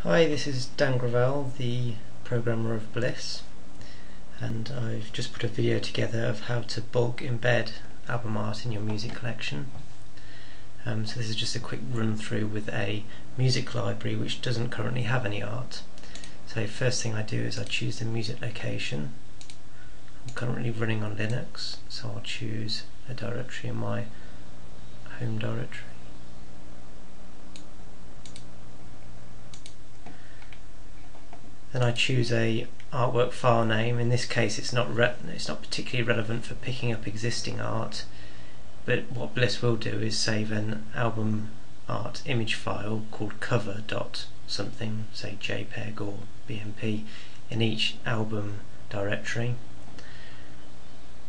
Hi, this is Dan Gravel, the programmer of Bliss, and I've just put a video together of how to bulk embed album art in your music collection. So this is just a quick run through with a music library which doesn't currently have any art. So first thing I do is I choose the music location. I'm currently running on Linux, so I'll choose a directory in my home directory. Then I choose a artwork file name. In this case it's not particularly relevant for picking up existing art, but what Bliss will do is save an album art image file called cover.something, say JPEG or BMP, in each album directory.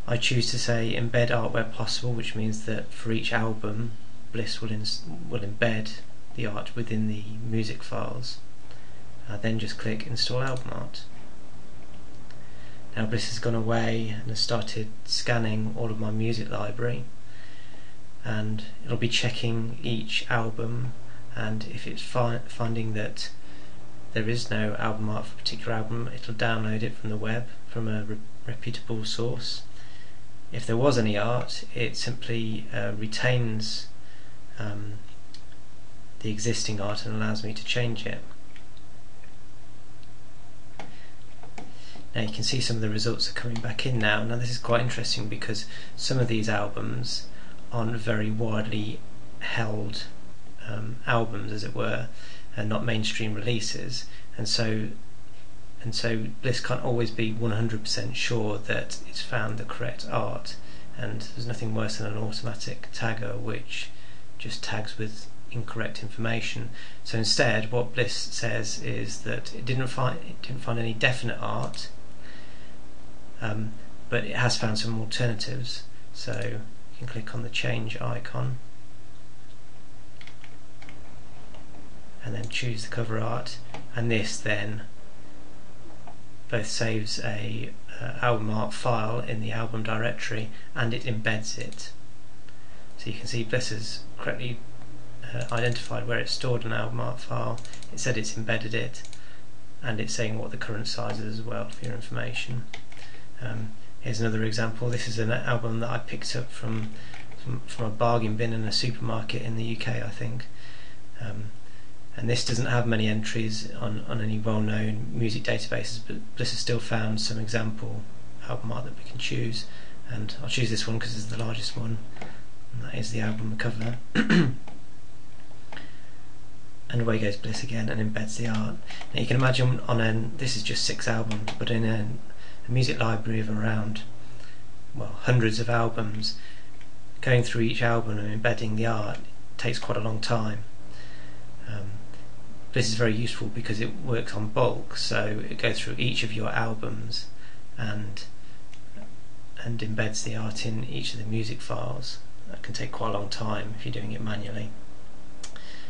I choose to say embed art where possible, which means that for each album Bliss will embed the art within the music files. Then just click Install Album Art. Now Bliss has gone away and has started scanning all of my music library, and it'll be checking each album, and if it's finding that there is no album art for a particular album, it'll download it from the web from a reputable source. If there was any art, it simply retains the existing art and allows me to change it. Now you can see some of the results are coming back in now. Now this is quite interesting because some of these albums aren't very widely held albums, as it were, and not mainstream releases, and so Bliss can't always be 100% sure that it's found the correct art, and there's nothing worse than an automatic tagger which just tags with incorrect information. So instead what Bliss says is that it didn't find any definite art, but it has found some alternatives. So you can click on the change icon and then choose the cover art, and this then both saves a album art file in the album directory and it embeds it. So you can see Bliss has correctly identified where it's stored an album art file. It said it's embedded it, and it's saying what the current size is as well for your information. Here's another example. This is an album that I picked up from a bargain bin in a supermarket in the UK, I think. And this doesn't have many entries on any well-known music databases, but Bliss has still found some example album art that we can choose, and I'll choose this one because it's the largest one, and that is the album cover. And away goes Bliss again and embeds the art. Now you can imagine this is just 6 albums, but in a music library of around, well, hundreds of albums, going through each album and embedding the art takes quite a long time. This is very useful because it works on bulk, so it goes through each of your albums and embeds the art in each of the music files. That can take quite a long time if you're doing it manually.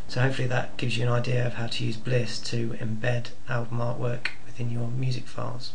So hopefully that gives you an idea of how to use Bliss to embed album artwork within your music files.